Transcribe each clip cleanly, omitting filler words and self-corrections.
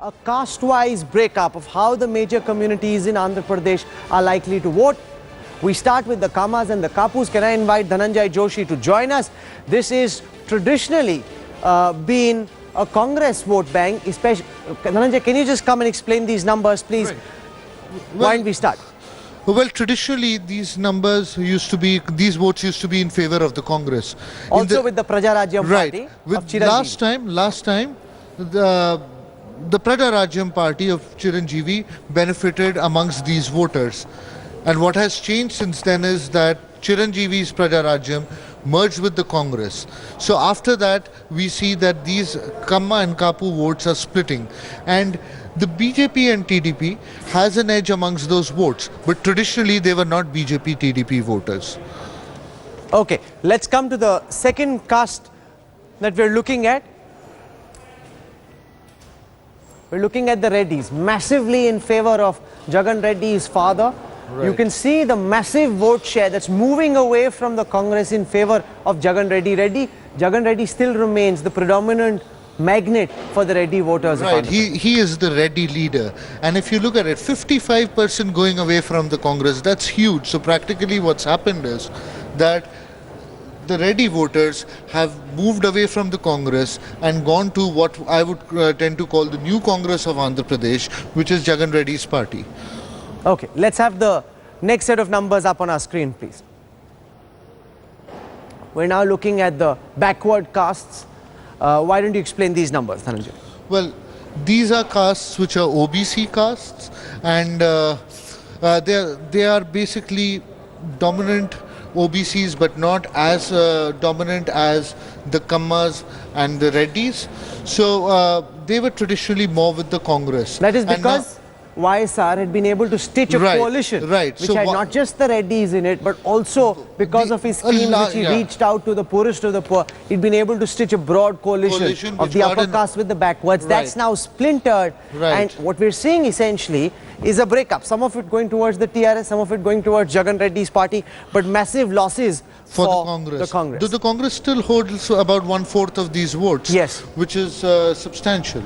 a caste-wise breakup of how the major communities in Andhra Pradesh are likely to vote. We start with the Kammas and the Kapus. Can I invite Dhananjay Joshi to join us? This is traditionally been a Congress vote bank. Especially, Dhananjay, can you just come and explain these numbers, please? Right. Why don't we start? Well, traditionally, these votes used to be in favor of the Congress. Also with the Prajarajyam right. party With of Chiranjeevi. last time, the Prajarajyam party of Chiranjeevi benefited amongst these voters. And what has changed since then is that Chiranjeevi's Prajarajyam merged with the Congress. So after that, we see that these Kamma and Kapu votes are splitting. And the BJP and TDP has an edge amongst those votes. But traditionally, they were not BJP-TDP voters. Okay, let's come to the second caste that we're looking at. We're looking at the Reddys, massively in favor of Jagan Reddy's father. Right. You can see the massive vote share that's moving away from the Congress in favor of Jagan Reddy. Jagan Reddy still remains the predominant magnet for the Reddy voters. Right, he is the Reddy leader. And if you look at it, 55% going away from the Congress, that's huge. So practically what's happened is that the Reddy voters have moved away from the Congress and gone to what I would tend to call the new Congress of Andhra Pradesh, which is Jagan Reddy's party. Okay, let's have the next set of numbers up on our screen, please. We're now looking at the backward castes. Why don't you explain these numbers, Dhananjay? Well, these are castes which are OBC castes, and they are basically dominant OBCs, but not as dominant as the Kammas and the Reddys. So they were traditionally more with the Congress. That is because YSR had been able to stitch a coalition, which so had not just the Reddys in it, but also because of his scheme which he reached out to the poorest of the poor, he'd been able to stitch a broad coalition of the upper caste with the backwards. That's now splintered, and what we're seeing essentially is a breakup. Some of it going towards the TRS, some of it going towards Jagan Reddy's party, but massive losses for the Congress. The Congress still holds about 1/4 of these votes, yes, which is substantial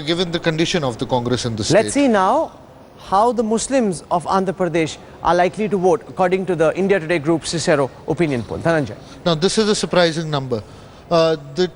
given the condition of the Congress in the state. Let's see now how the Muslims of Andhra Pradesh are likely to vote according to the India Today Group Cicero opinion poll. Dhananjay. Now this is a surprising number. The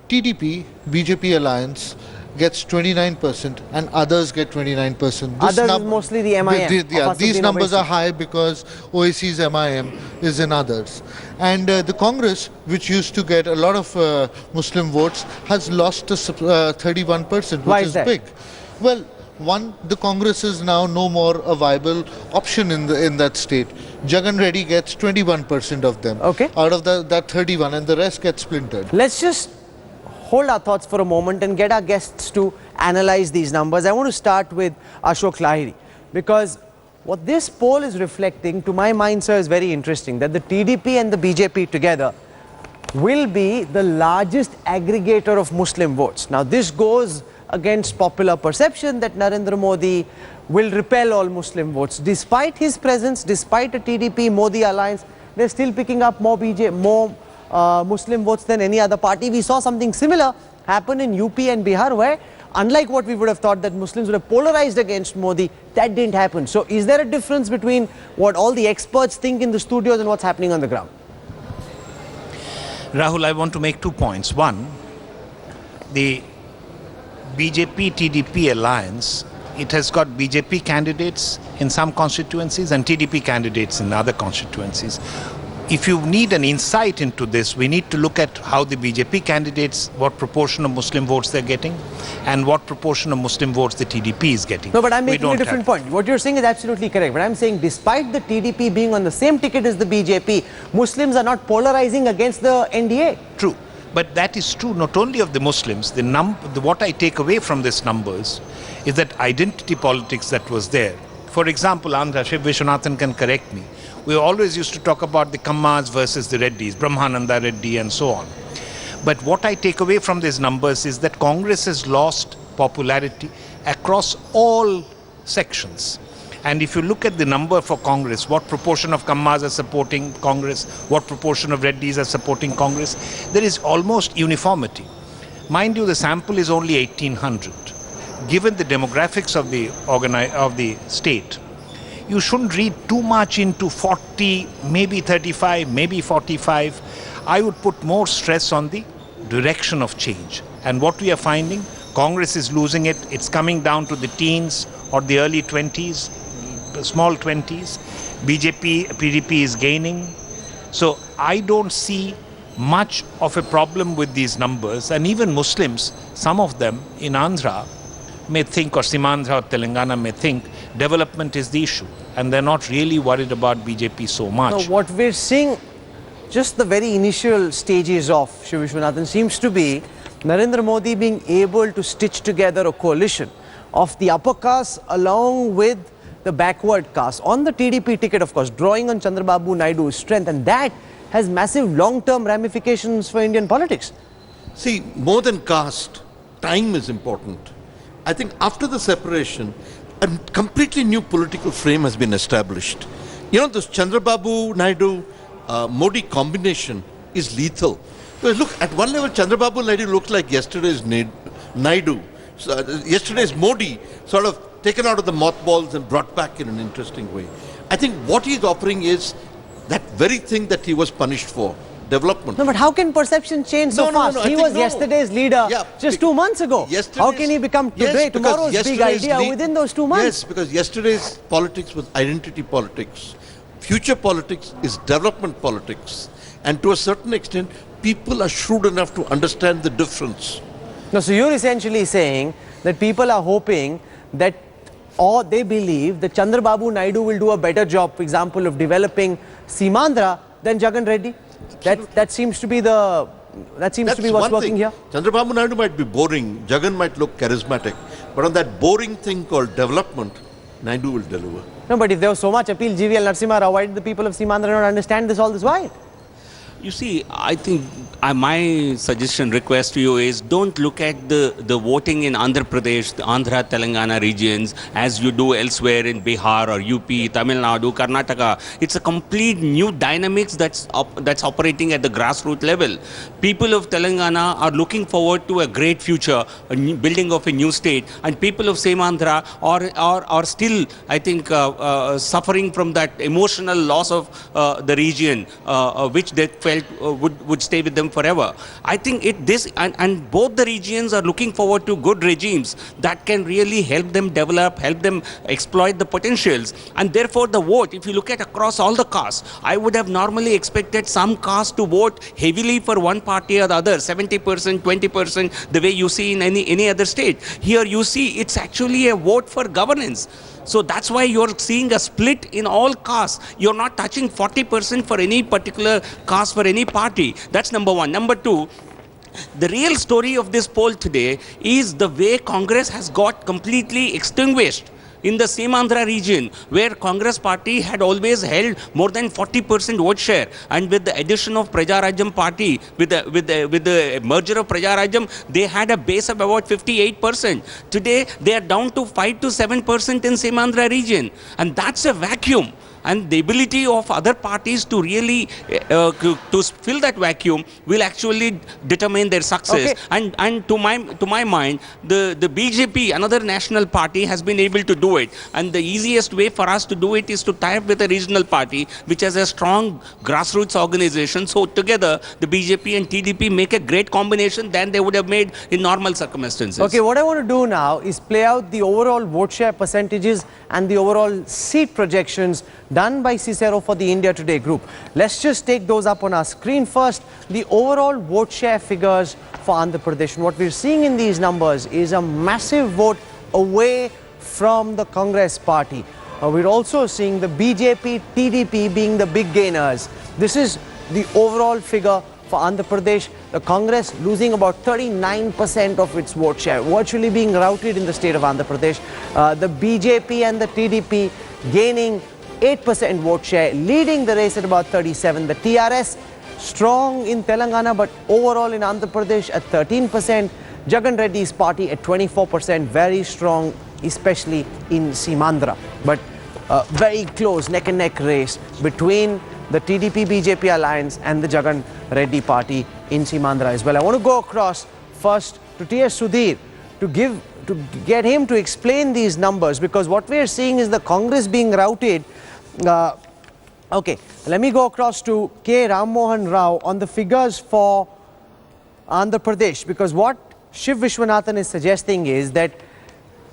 TDP-BJP alliance gets 29% and others get 29%. Others is mostly the MIM. These numbers are high because OAC's MIM is in others. And the Congress, which used to get a lot of Muslim votes, has lost 31%, which is big. Well, one, the Congress is now no more a viable option in that state. Jagan Reddy gets 21% of them out of that 31, and the rest gets splintered. Let's just hold our thoughts for a moment and get our guests to analyze these numbers. I want to start with Ashok Lahiri, because what this poll is reflecting, to my mind, sir, is very interesting, that the TDP and the BJP together will be the largest aggregator of Muslim votes. Now, this goes against popular perception that Narendra Modi will repel all Muslim votes. Despite his presence, despite a TDP-Modi alliance, they're still picking up more Muslim votes than any other party. We saw something similar happen in UP and Bihar, where unlike what we would have thought that Muslims would have polarized against Modi, that didn't happen. So is there a difference between what all the experts think in the studios and what's happening on the ground? Rahul, I want to make 2 points. One, the BJP-TDP alliance, it has got BJP candidates in some constituencies and TDP candidates in other constituencies. If you need an insight into this, we need to look at how the BJP candidates, what proportion of Muslim votes they're getting, and what proportion of Muslim votes the TDP is getting. No, but I'm making a different point. What you're saying is absolutely correct. But I'm saying despite the TDP being on the same ticket as the BJP, Muslims are not polarizing against the NDA. True. But that is true not only of the Muslims. What I take away from these numbers is that identity politics that was there. For example, Andhra, Shiv Vishwanathan can correct me. We always used to talk about the Kammas versus the Reddys, Brahmananda Reddy and so on. But what I take away from these numbers is that Congress has lost popularity across all sections. And if you look at the number for Congress, what proportion of Kammas are supporting Congress, what proportion of Reddys are supporting Congress, there is almost uniformity. Mind you, the sample is only 1800. given the demographics of the state, you shouldn't read too much into 40, maybe 35, maybe 45. I would put more stress on the direction of change. And what we are finding, Congress is losing it. It's coming down to the teens or the early 20s, the small 20s. BJP-TDP is gaining. So I don't see much of a problem with these numbers. And even Muslims, some of them in Andhra may think, or Seemandhra or Telangana may think, development is the issue. And they're not really worried about BJP so much. Now, what we're seeing, just the very initial stages of Shiv Vishwanathan, seems to be Narendra Modi being able to stitch together a coalition of the upper caste along with the backward caste on the TDP ticket, of course, drawing on Chandrababu Naidu's strength, and that has massive long-term ramifications for Indian politics. See, more than caste, time is important. I think after the separation, a completely new political frame has been established. You know, this Chandrababu Naidu Modi combination is lethal. Because look, at one level, Chandrababu Naidu looks like yesterday's Naidu. So, yesterday's Modi, sort of taken out of the mothballs and brought back in an interesting way. I think what he's offering is that very thing that he was punished for, development. No, but how can perception change so fast? He was yesterday's leader just 2 months ago. How can he become today, tomorrow's big idea within those 2 months? Yes, because yesterday's politics was identity politics. Future politics is development politics. And to a certain extent, people are shrewd enough to understand the difference. No, so you're essentially saying that people are hoping that, or they believe that Chandrababu Naidu will do a better job, for example, of developing Seemandhra than Jagan Reddy. That seems to be what's working here. Chandrababu Naidu might be boring, Jagan might look charismatic, but on that boring thing called development, Naidu will deliver. No, but if there was so much appeal, GVL Narasimha Rao, why did the people of Seemandhra not understand this all this while? You see, I think my suggestion, request to you is don't look at the voting in Andhra Pradesh, the Andhra, Telangana regions as you do elsewhere in Bihar or UP, Tamil Nadu, Karnataka. It's a complete new dynamics that's operating at the grassroots level. People of Telangana are looking forward to a great future, a new building of a new state, and people of Seemandhra are still, I think, suffering from that emotional loss of the region, which they felt would stay with them forever. I think and both the regions are looking forward to good regimes that can really help them develop, help them exploit the potentials. And therefore the vote, if you look at across all the castes, I would have normally expected some castes to vote heavily for one party or the other, 70%, 20%, the way you see in any other state. Here you see it's actually a vote for governance. So that's why you're seeing a split in all castes. You're not touching 40% for any particular caste for any party. That's number one. Number two, the real story of this poll today is the way Congress has got completely extinguished in the Seemandhra region, where Congress party had always held more than 40% vote share, and with the addition of Prajarajam party, with the merger of Prajarajam, they had a base of about 58%. Today, they are down to 5 to 7% in Seemandhra region, and that's a vacuum. And the ability of other parties to really to fill that vacuum will actually determine their success. Okay. And to my mind, the BJP, another national party, has been able to do it. And the easiest way for us to do it is to tie up with a regional party which has a strong grassroots organization. So together, the BJP and TDP make a great combination than they would have made in normal circumstances. Okay, what I want to do now is play out the overall vote share percentages and the overall seat projections done by Cicero for the India Today group. Let's just take those up on our screen. First, the overall vote share figures for Andhra Pradesh. And what we're seeing in these numbers is a massive vote away from the Congress party. We're also seeing the BJP-TDP being the big gainers. This is the overall figure for Andhra Pradesh. The Congress losing about 39% of its vote share, virtually being routed in the state of Andhra Pradesh. The BJP and the TDP gaining 8% vote share, leading the race at about 37%. The TRS strong in Telangana, but overall in Andhra Pradesh at 13%. Jagan Reddy's party at 24%, very strong, especially in Seemandhra. But very close neck and neck race between the TDP-BJP alliance and the Jagan Reddy party in Seemandhra as well. I want to go across first to T.S. Sudhir to give to get him to explain these numbers, because what we are seeing is the Congress being routed. Okay, let me go across to K. Ram Mohan Rao on the figures for Andhra Pradesh, because what Shiv Vishwanathan is suggesting is that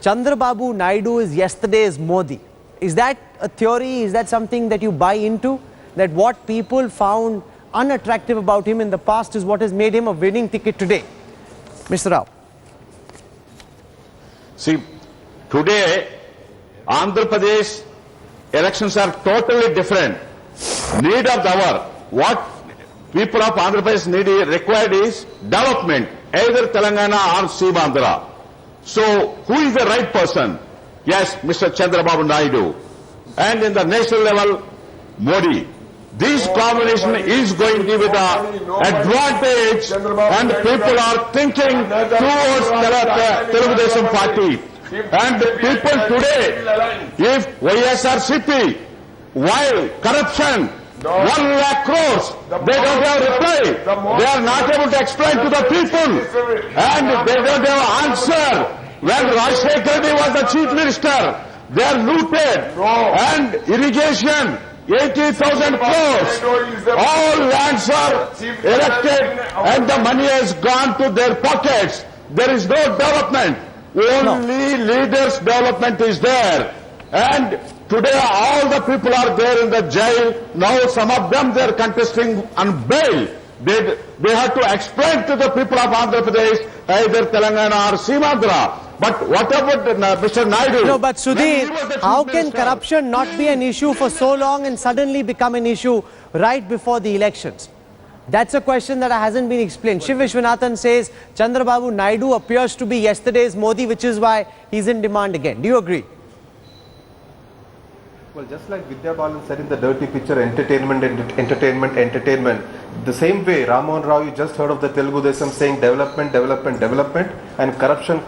Chandrababu Naidu is yesterday's Modi. Is that a theory? Is that something that you buy into? That what people found unattractive about him in the past is what has made him a winning ticket today? Mr. Rao. See, today, Andhra Pradesh elections are totally different. Need of the hour. What people of Andhra Pradesh required is development, either Telangana or Seemandhra. So, who is the right person? Yes, Mr. Chandrababu Naidu. And in the national level, Modi. This combination is going to give it an advantage, and people are thinking towards Telugu Desam party. And the people today, if YSRCP, while corruption, 1 lakh crores, they don't have reply. They are not able to explain to the people, and they don't have answer. When Rajshekar Reddy was the chief minister, they are looted, and irrigation, 80,000 crores. All lands are erected, and the money has gone to their pockets. There is no development. Only leaders' development is there. And today all the people are there in the jail. Now some of them they are contesting on bail. They have to explain to the people of Andhra Pradesh, either Telangana or Seemandhra. But what about Mr. Naidu? No, but Sudhir, how can corruption not be an issue for so long and suddenly become an issue right before the elections? That's a question that hasn't been explained. Shiv Vishwanathan says Chandrababu Naidu appears to be yesterday's Modi, which is why he's in demand again. Do you agree? Well, just like Vidya Balan said in the dirty picture, entertainment, the same way Ramohan Rao, you just heard of the Telugu Desam saying development, and corruption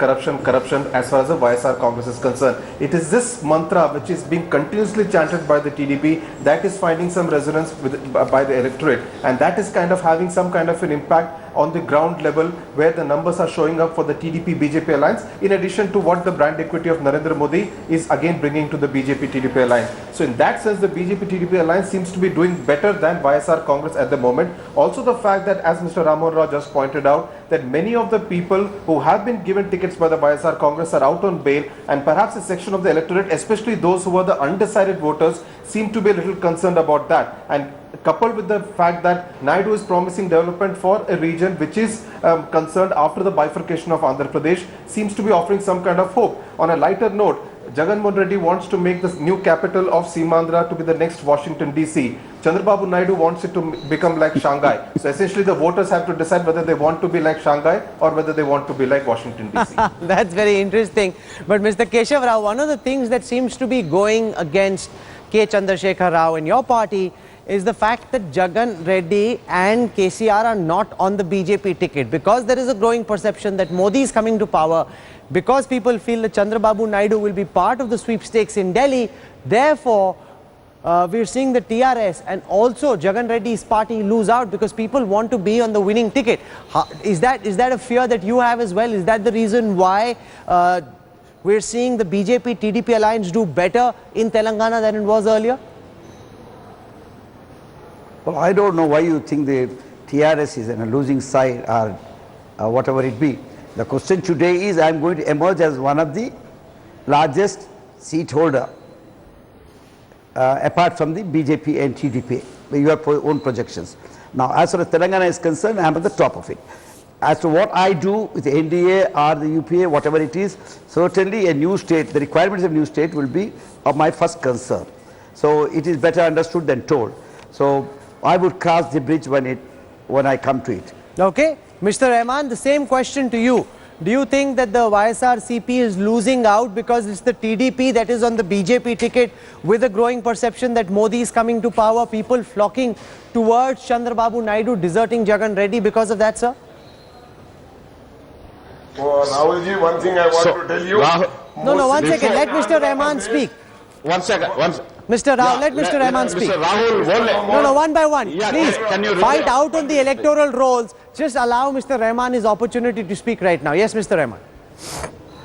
as far as the YSR Congress is concerned. It is this mantra which is being continuously chanted by the TDP that is finding some resonance by the electorate, and that is kind of having some kind of an impact on the ground level where the numbers are showing up for the TDP-BJP alliance, in addition to what the brand equity of Narendra Modi is again bringing to the BJP-TDP alliance. So in that sense, the BJP-TDP alliance seems to be doing better than YSR Congress at the moment. Also the fact that, as Mr. Ramohan Rao just pointed out, that many of the people who have been given tickets by the YSR Congress are out on bail, and perhaps a section of the electorate, especially those who are the undecided voters, seem to be a little concerned about that. And coupled with the fact that Naidu is promising development for a region which is concerned after the bifurcation of Andhra Pradesh, seems to be offering some kind of hope. On a lighter note, Jagan Mohan Reddy wants to make the new capital of Seemandhra to be the next Washington DC. Chandrababu Naidu wants it to become like Shanghai. So essentially the voters have to decide whether they want to be like Shanghai or whether they want to be like Washington DC. That's very interesting. But Mr. Keshav Rao, one of the things that seems to be going against K. Chandrasekhar Rao and your party is the fact that Jagan Reddy and KCR are not on the BJP ticket, because there is a growing perception that Modi is coming to power, because people feel that Chandrababu Naidu will be part of the sweepstakes in Delhi. Therefore, we're seeing the TRS and also Jagan Reddy's party lose out because people want to be on the winning ticket. Is that a fear that you have as well? Is that the reason why we're seeing the BJP-TDP alliance do better in Telangana than it was earlier? Well, I don't know why you think the TRS is on a losing side or whatever it be. The question today is, I am going to emerge as one of the largest seat holder apart from the BJP and TDP, your own projections. Now, as far as Telangana is concerned, I am at the top of it. As to what I do with the NDA or the UPA, whatever it is, certainly a new state, the requirements of new state will be of my first concern. So it is better understood than told. So I would cross the bridge when I come to it. Okay. Mr. Rahman, the same question to you. Do you think that the YSRCP is losing out because it's the TDP that is on the BJP ticket, with a growing perception that Modi is coming to power, people flocking towards Chandrababu Naidu, deserting Jagan Reddy because of that, sir? Rahulji, one thing I want to tell you. No, one second. Let Mr. Rahman speak. One second. Mr. Rao, let Mr. Rahman speak. Mr. Rahul, No, one by one. Yeah, please, can you fight out on the electoral rolls. Just allow Mr. Rahman his opportunity to speak right now. Yes, Mr. Rahman.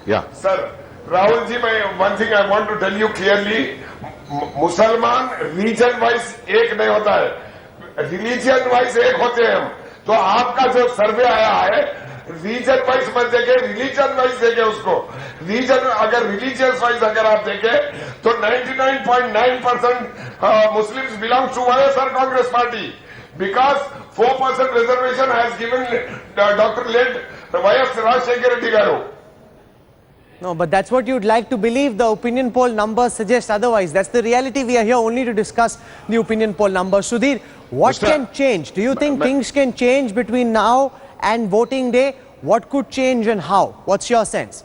Yeah. Sir, Rahul ji, one thing I want to tell you clearly, मुसलमान region wise एक नहीं होता है, religion wise एक होते हैं हम. तो आपका जो सर्वे आया है रीजन वाइज मत देखे, रिलीजन वाइज देखे उसको. रीजन अगर रिलीजियस वाइज अगर आप देखे तो 99.9% Muslims belong to YSR Congress party, because 4% reservation has given doctor late YS Rajasekhar Reddy garu. No, but that's what you'd like to believe. The opinion poll numbers suggest otherwise. That's the reality. We are here only to discuss the opinion poll numbers. Sudhir, what can change? Do you think things can change between now and voting day? What could change and how? What's your sense?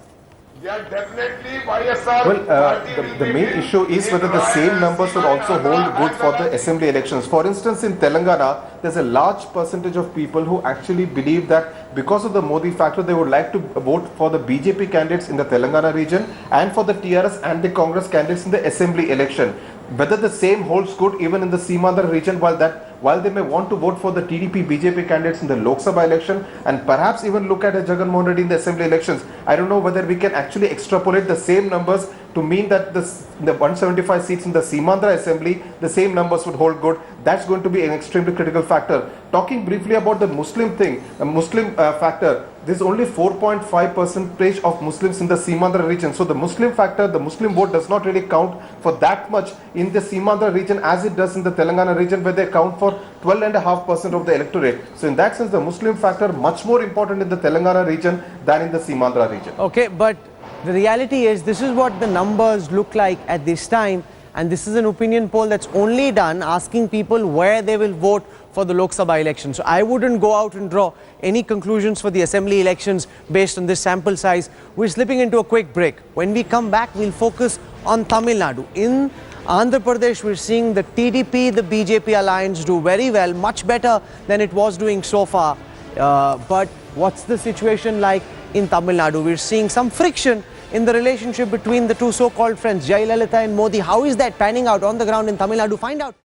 Yeah, definitely YSR. Well, the main issue is whether the same numbers will also hold good for the assembly elections. For instance, in Telangana, there's a large percentage of people who actually believe that because of the Modi factor, they would like to vote for the BJP candidates in the Telangana region and for the TRS and the Congress candidates in the assembly election. Whether the same holds good even in the Seemandhra region, while they may want to vote for the TDP BJP candidates in the Lok Sabha election and perhaps even look at a Jagan Mohan Reddy in the assembly elections, I don't know whether we can actually extrapolate the same numbers to mean that the 175 seats in the Seemandhra assembly, the same numbers would hold good. That's going to be an extremely critical factor. Talking briefly about the Muslim thing, the Muslim factor, there's only 4.5% of Muslims in the Seemandhra region. So the Muslim factor, the Muslim vote does not really count for that much in the Seemandhra region as it does in the Telangana region, where they count for 12.5% of the electorate. So in that sense, the Muslim factor much more important in the Telangana region than in the Seemandhra region. Okay, but the reality is this is what the numbers look like at this time, and this is an opinion poll that's only done asking people where they will vote for the Lok Sabha election. So I wouldn't go out and draw any conclusions for the assembly elections based on this sample size. We're slipping into a quick break. When we come back, we'll focus on Tamil Nadu. In Andhra Pradesh, we're seeing the TDP, the BJP alliance do very well, much better than it was doing so far. But what's the situation like in Tamil Nadu? We're seeing some friction in the relationship between the two so-called friends, Jayalalitha and Modi. How is that panning out on the ground in Tamil Nadu? Find out.